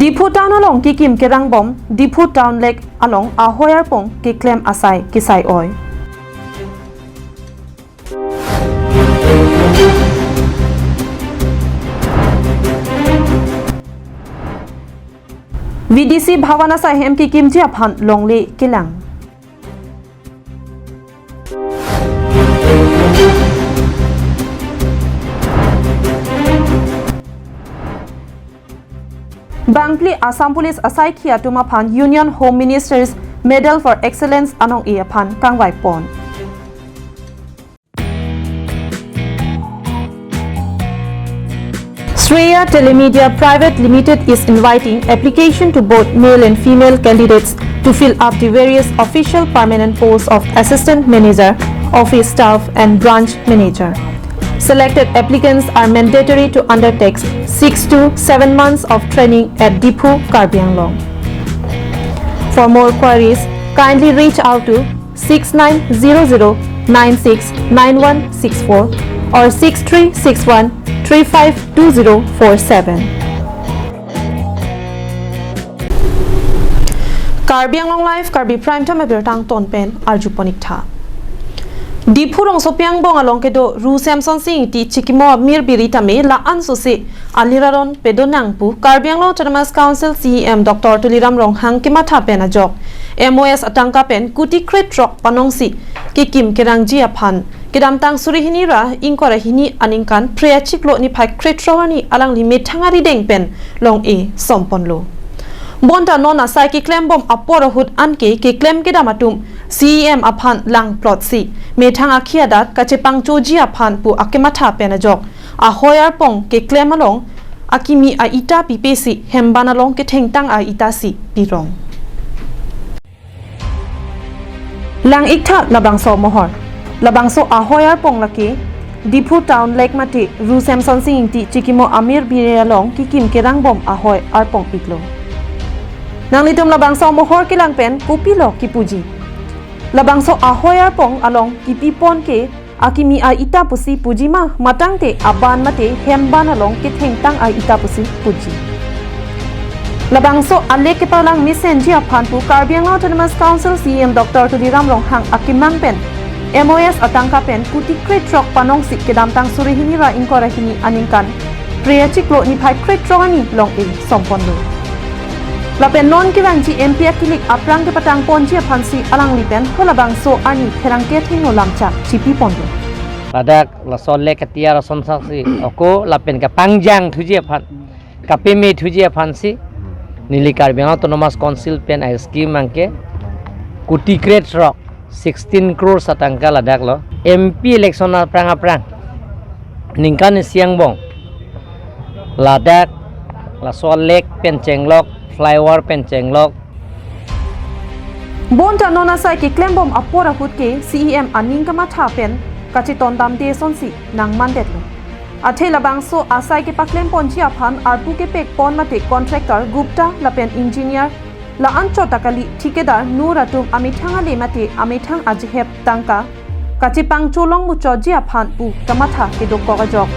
Dipu town along ki kim kerang bom, Dipu town lek along ahoyar pong ki claim asai kisai oy. VDC Bhavana Sahem ki kim jia phan longli kilang. Bangli Assam Police asai khia tuma phan Union Home Minister's Medal for Excellence anong ia phan kangwai pon. Shreya Telemedia Private Limited is inviting application to both male and female candidates to fill up the various official permanent posts of Assistant Manager, Office Staff and Branch Manager. Selected applicants are mandatory to undertake 6 to 7 months of training at Dipu, Karbi Anglong. For more queries, kindly reach out to 6900969164 or 6361352047. Karbi Anglong Live, Karbi Prime Time Bertang Tonpen Arjuponik Tha. Dipu rong sopiang bong along kedo Ru Samson Singh ti Chikimo Mir Birita me la ansusi aliraron pedo nangpu Karbi Anglong Autonomous Council CEM Dr. Tuliram Rong Hang Kimatha pen ajok MOS atangka pen kuti kret rock panongsi kikim kerang jia phan kedam tang suri hini ra ingkora hini aningkan prea chiklo ni phai kret rawani alang limit thangari deng pen long e somponlo bonta nona sai ki claim bom aporo hut anke ki claim kedam atum CEM aphan lang plot si me thang akhia dat kachepang choji aphan pu akematha pen ajok a hoyar pong ke claim along akimi a ita pipesi hembana long ke thengtang a ita si pirong lang ikta labangso mohor labangso a hoyar pong laki Dipu town lake mati Ru Samson Singh ti Chikimo Amir Biralong ki kim kerang bom a hoy arpong piklo nang litum labangso mohor kilang pen kupilo ki puji labangso ahoyar pong along kipipon ke akimi a ita pusi puji ma matang te aban mate hemban along ke thengtang a ita pusi puji labangso ale ke palang misenji aphan pu Karbi Anglong Autonomous Council CEM Dr. Tuliram Rong Hang akimang pen MOS atangka pen kuti kret rock panong sik kedam tang suri hini ra ingkora hini aningkan priya chiklo ni phai kret rongani long e sompon lo lapen non kirang ji MP akilik aprang ke patang ponji aphansi alang lipen holabang so ani kherang ke thino lamcha chipi pondo ladak la solle katia ra sonsaksi oko lapen ka pangjang thuji aphan kapimi thuji aphansi nili Karbi Anglong Autonomous Council pen ai scheme angke kuti crate rock 16 crore satangka ladak lo MP election aprang ningkan siangbong ladak la solle pen chenglok flyover penchenglok bonta nona sai ki claim bom apora hut ke CEM aning kama tha pen kachiton dam de sonsi nang mandet lo athela bangso asai ke paklem ponchi aphan arpu ke pek pon mate contractor Gupta lapen engineer la ancho takali thikedar nuratum amithanga le mate amithang ajhep tangka kachipang cholong mu choji aphan pu kamatha ke dok ko jok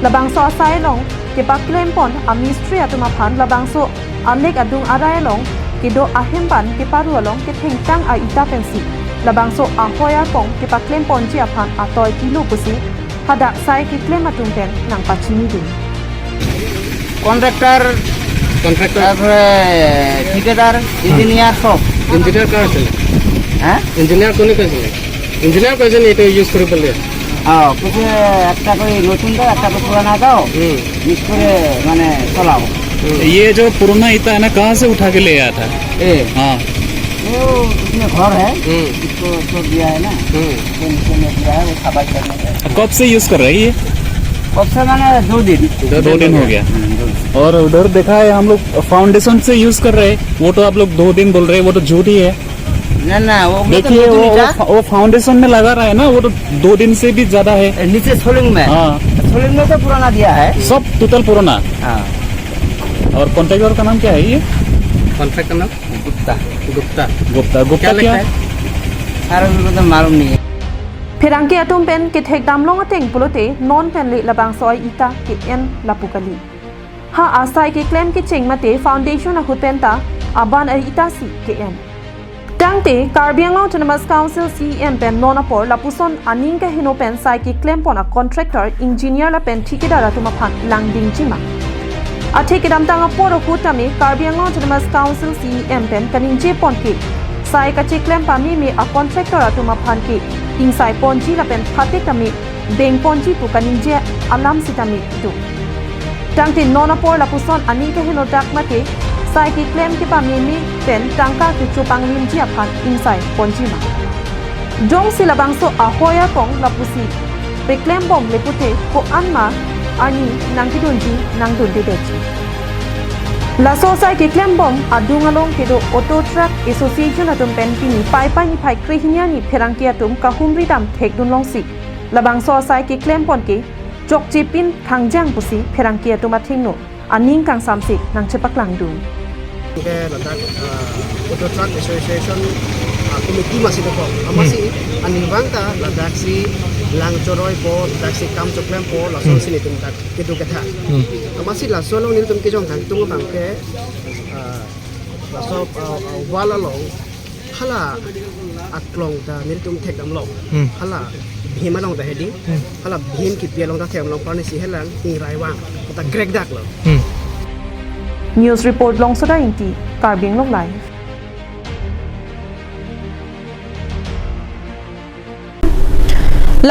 labangso asai long ke paklem pon amistri atuma phan labangso alek adung arai long kido ahemban ke paru along ke thengtang a ita pensi labangso ahoyar pong ke paklem ponji aphan atoi kilo pusi hada sai ke claim atung pen nang pachini din contractor ঠিকাদার engineer সব engineer কার আছে হ্যাঁ engineer কোনে কাছে engineer কাছে এটা use করে বললে কিছু একটা করে নতুন দাও একটা করে পুরানা দাও মিক্স করে মানে চলাও ये जो पुराना ईटा है ना कहाँ से उठा के ले आया था हाँ वो उसमें घर है इसको छोड़ दिया है ना नीचे में दिया है वो खबर करने का कब से यूज कर रही है कब से मैंने 2 दिन हो गया और उधर देखा है हम लोग फाउंडेशन से यूज कर रहे हैं वो तो आप लोग 2 दिन बोल रहे हैं वो तो झूठ ही है ना वो देखिए वो फाउंडेशन में लगा रहा है ना वो तो 2 दिन से भी ज्यादा है नीचे सोलिंग में सोलिंग में तो पुराना दिया है सब टोटल पुराना और कॉन्ट्रैक्टर का नाम क्या है ये कॉन्ट्रैक्टर नाम गुप्ता क्या है सारा तो मालूम नहीं है Phirangki atum pen ke thek damlong ateng pulote non pen le labang soi ita ke en lapukali ha asai ke claim ki cheng mate foundation a hutenta aban ari itasi km tangte Karbi Anglong Autonomous Council CEM pen nonapor lapuson aning ka hino pen sai ki claim pon a contractor engineer la pen thikidara tuma phan langding chima a thikidam tanga por hutami Karbi Anglong Autonomous Council CEM pen kaninje pon ki sai ka che claim pa mi a contractor atuma phan ki ing sai ponji la pen phate kami beng ponji pu kaninje alam sitami tu tangte nonapor lapuson aning ka hino dak mate sai ki claim ki pa mi pen tangka ki chupang lim ji aphan inside ponjima jong silabang so a hoya kong lapusi pe claim bom lepute ko anma ani nangki donji nang don de dechi la so sai ki claim bom adungalong ke do auto truck association atum pen kini pai pai ni phai krihinia ni pherang ki atum ka humri dam thek dun long si labang so sai ki claim pon ki chok chi pin khangjang pusi pherang ki atum athingno aning kang samsi nang chepak lang du ke ladak auto truck association committee masih ko amasi ani bangta ladak si lang choroi po ladak si kam choklem po la son sini tum tak kitu katha amasi la solo ni tum ke jong thang tung bang ke la so wala lo hala aklong ta ni tum thek am lo hala bhima long ta hedi hala bhim ki pia long ta them long pani si helang ing rai wang ta grek dak lo News report Longsoda Inti, Karbi Anglong Live.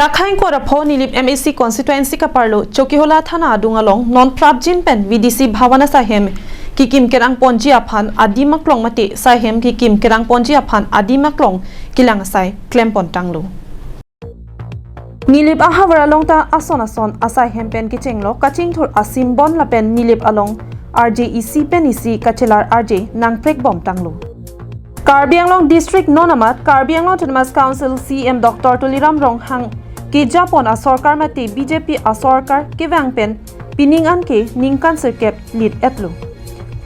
Lakhain ko rapho nilip MAC constituency ka parlo Chokihola thana adungalong non prabjin pen VDC Bhavana Sahem kikim kerang ponji aphan adimaklong mate sahem kikim kerang ponji aphan adimaklong kilang sai claim pontanglo nilip ahawara longta ason asai hempen kichenglo kaching thur asim bon la pen nilip along RJEC penisi kachelar RJ nangprek bom tanglo Karbi Anglong district nonamat Karbi Anglong Autonomous Council CM Dr. Tuliram Ronghang ke Japon a sarkar mate BJP a sarkar ke wangpen pining an ke ningkan sirkep lead etlo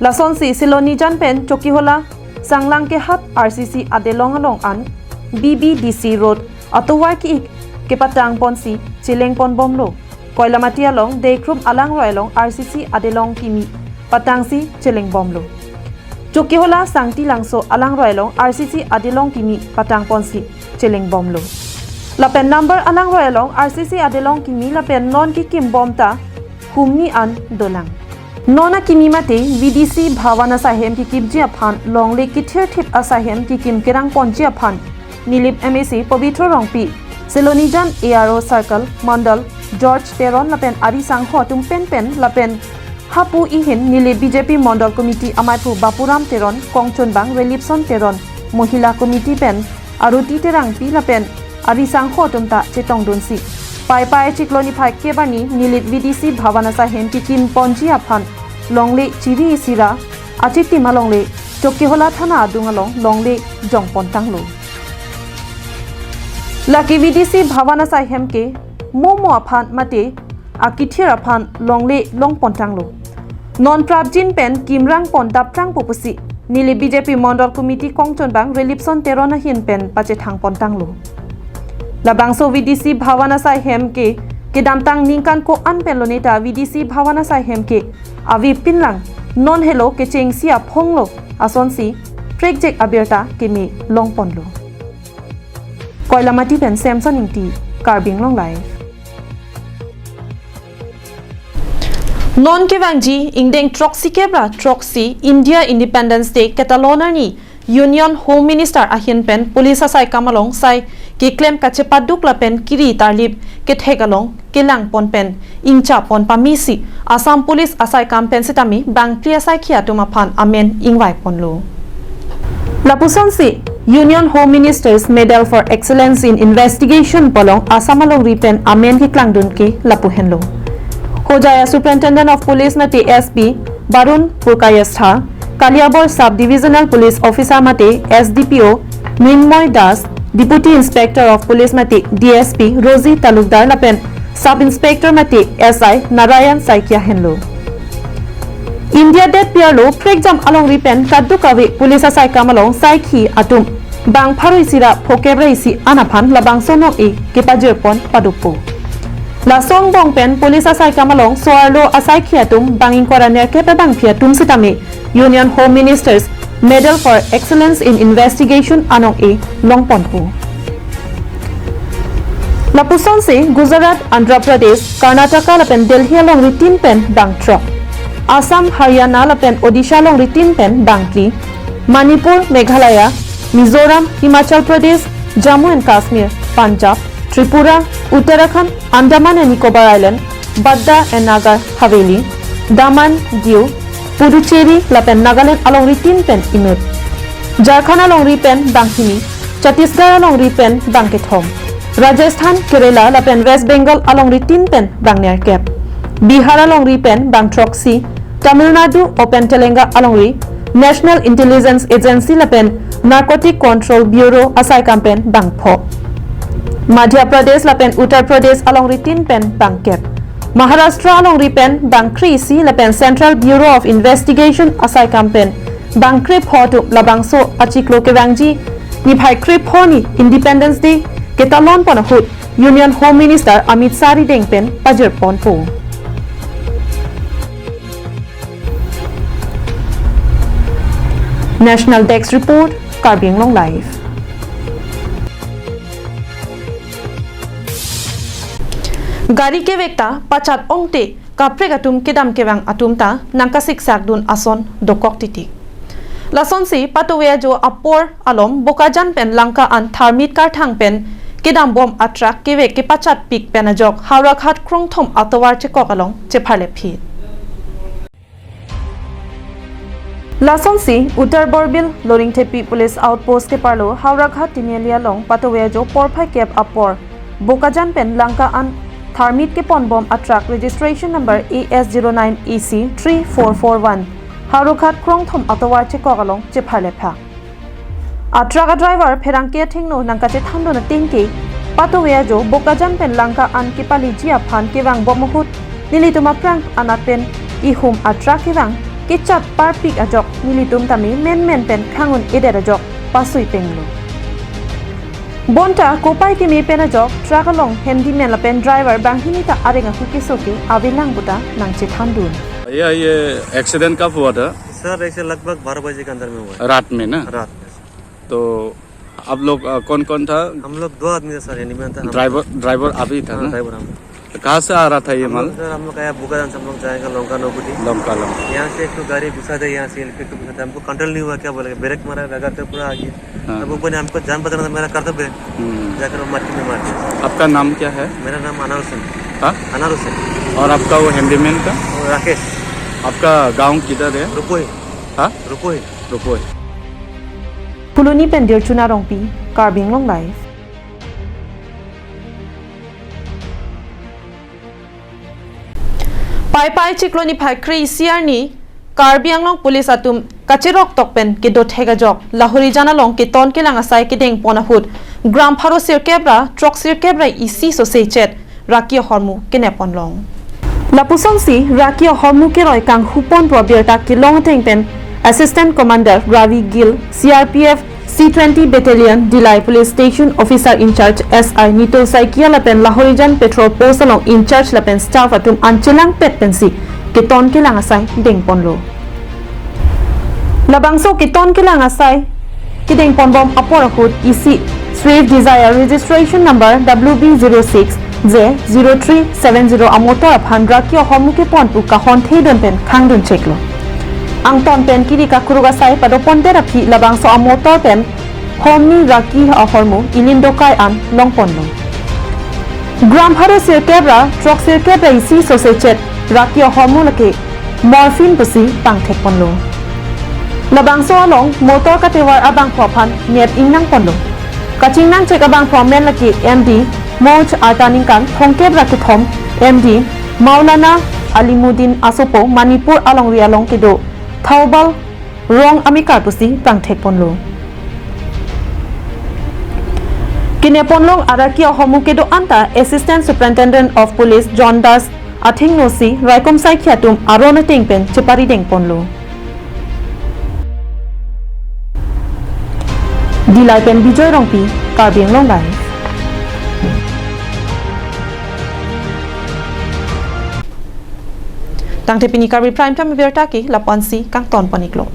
lason si siloni jan pen Chokihola sanglang ke hat RCC adelong along an BBDC road atowar ki ke patang ponsi chileng pon bomlo koilamati along dekrum alang roilong RCC adelong kimi patangsi chileng bomlo Chokihola sangti langso alang roilong RCC adelong kimi patang ponsi chileng bomlo lapen number alang roilong RCC adelong kimi lapen non ki kim bomta humni an dolang nona kimi mate VDC Bhavana Sahem ki kibji aphan longle ki thir thip asahem ki kim kerang ponji aphan nilip MAC Pavitro Rongpi Selonijan ARO Circle Mandal George Teron lapen ari sangho tum pen lapen hapu ihin nilip BJP Mandal Committee amaipu Bapuram Teron Kongchonbang Relipson Teron Mohila Committee pen aruti terang pi lapen ari sangho tum ta chetong donsi pai chikloni phai kebani nilip VDC Bhavana Sahem ki kim ponji aphan longle chiri sira achiti malongle Chokihola thana adungalong longle jongpon tanglo Lucky VDC Bhavana Sahem ke momo aphan mate akithir aphan longle longpon tanglo non prabjin pen kimrang pon daptrang popusi nilip BJP Mandal Committee Kongchonbang Relipson Terona hin pen pache thangpon tanglo labangso VDC Bhavana Sahem ke damtang ningkan ko anpeloneta VDC Bhavana Sahem ke avi pinlang non hello ke chengsia phonglo asonsi project aberta ke me longponlo koilamati pen Samson Inti Karbi Anglong Live non ke wangji ingdeng troxy kebra troxy India Independence Day Catalonia ni Union Home Minister ahin pen police asai kamalong sai ki claim kache paduk la pen kiri tarlip ke thegalong ke lang pon pen ingcha pon pamisi Assam Police asai kam pen sitami bang pri asai khia tuma phan amen ingwai ponlo lapuson si Union Home Minister's Medal for Excellence in Investigation polong Assam along ripen amen ki klangdun ki lapu henlo Hojaya Superintendent of Police mate SP Barun Purkayastha Kaliabor Sub-Divisional Police Officer mate SDPO Minmoy Das Deputy Inspector of Police mate DSP Rosie Talukdar lapen Sub-Inspector mate SI Narayan Saikia henlo India det piarlo prexam along ripen kaddu kawe police asai kamalong saikhi atum bang pharoi sira phokebrei si anaphan labang sonok e kepajer pon padupo la song bong pen police asai kamalong soarlo asai khiatum bangin koraner ke pe bang phiatum sitami Union Home Ministers Medal for Excellence in Investigation anong e longpon hu la puson se Gujarat Andhra Pradesh Karnataka la pen Delhi long ritin pen bang truck Assam Haryana la pen Odisha long ritin pen bang tri Manipur Meghalaya Mizoram Himachal Pradesh Jammu and Kashmir Punjab Tripura Uttarakhand Andaman and Nicobar Island Badda and Nagar Haveli Daman Diu Puducherry la pen Nagaland along ritin pen imut Jharkhand along ripen banghini Chhattisgarh along ripen bangkethom Rajasthan Kerala la pen West Bengal along ritin pen bangner cap Bihar along ripen bang troxy Tamil Nadu open Telenga along ri National Intelligence Agency la pen Narcotic Control Bureau asai campaign bang pho Madhya Pradesh la pen Uttar Pradesh along ritin pen bang cap Maharashtra along ripen bang krisi la pen Central Bureau of Investigation asai campaign bang krip ho tu la bang so achiklo ke bangji ni phai krip ho ni Independence Day ketalon pon hut Union Home Minister Amit Sari deng pen pajir pon po National Desk Report Karbi Anglong Live Gari ke vekta pachat ongte kapre gatum kedam kewang atumta nangkasik sakdun ason dokok titik lason si patowe jo apor alom bokajan pen langka an tharmit kar thang pen kedam bom atrak kewek ke pachat pik penajok haurakhat krong thom atowar che kok along che pharle phi lason si Uttar Borbil Loringtepi Police Outpost ke parlo haurakhat tinelia long patowe jo porphai kep apor bokajan pen langka an Tharmit ke pon bom attract registration number AS09EC 3441 Harukhat krong thom atowar che kogalong che pharle pha Attract driver pherang ke thingno nangka che thamdo na tingki patowe jo bokajan pen langka an ke pali jia phan ke wang bom hut nilituma prang anat pen ihum attract ke wang ke chat par pik ajok nilitum tami men pen khangun eder ajok pasui penglo Bonta kopai ke me pena jok truck along handyman la pen driver banghini ta arenga hukisoki abilang buta nangche thandun भैया ये accident कब हुआ था? Sir ऐसे लगभग 12 बजे के अंदर में हुआ रात में ना? रात में। तो आप लोग कौन कौन था? हम लोग 2 आदमी थे सर, हैंडीमैन था। ड्राइवर अभी था ना? ड्राइवर हम। कहाँ से आ रहा था ये माल? सर हम लोग आया बुकादान से, हम लोग जाएंगे लौंका नौकुटी। लमका यहाँ से एक तो गाड़ी घुसा था, यहाँ से इलेक्ट्रिक घुसा था, हमको कंट्रोल नहीं हुआ, क्या बोलेगा ब्रेक मारा लगाते पूरा आ गया। तब ऊपर ने हमको जान बचाना था, मेरा कर्तव्य जाकर वो मार्केट में मार दिया। आपका नाम क्या है? मेरा नाम अनार हुसैन। हाँ? अनार हुसैन। और आपका वो हैंडीमैन का? राकेश। आपका गांव किधर है? रुपोही। हाँ? रुपोही। रुपोही। Puluni pendir chuna rongpi Karbi Anglong Live Pai chikloni phai kri siarni Karbi Anglong Police atum kachirok tokpen ke dot hega jok lahori jana long ke ton ke langa sai ke deng pona hut gram pharo sir kebra truck sir kebra isi so se chet raki hormu ke nepon long lapusong si raki hormu ke roi kang hupon pro bierta ke long teng pen Assistant Commander Ravi Gill CRPF C20 Battalion Dilai Police Station Officer in Charge SI Nitul Saikia lapen Lahorijan Petrol Post along in charge lapen staff atum anchelang pet pensi ke ton ke lang asai deng ponlo labangso ke ton ke lang asai ke deng pon bom apor hut EC Swift Desire registration number WB06 J0370 amotor phandra ki homuke pon pu ka hon thedon pen khangdun cheklo ang ton pen kiri ka kuruga sai pado ponte rapi labang so amotor pen homni raki ahormu ilindokai an longponlo gram haro sir kebra truck sir kebra isi so se chet raki ahormu lake morphine pusi pang thek ponlo labang so along motor ka tewar abang phophan net ingnang ponlo kaching nang chek abang phommen lake MD Moj Artaning kan thongkebra ke thom MD Maulana Alimuddin Asopo Manipur along rialong ke do Thaubal Rong Amikar pusi pang thek ponlo Kine ponlong araki homuke do anta Assistant Superintendent of Police John Das athing nosi raikom sai khiatum arona tingpen chepari deng ponlo Dilai pen Bijoy Rongpi Karbi Anglong Live Tang te pini Karbi Prime Time Bertaki la ponsi kang ton paniklo.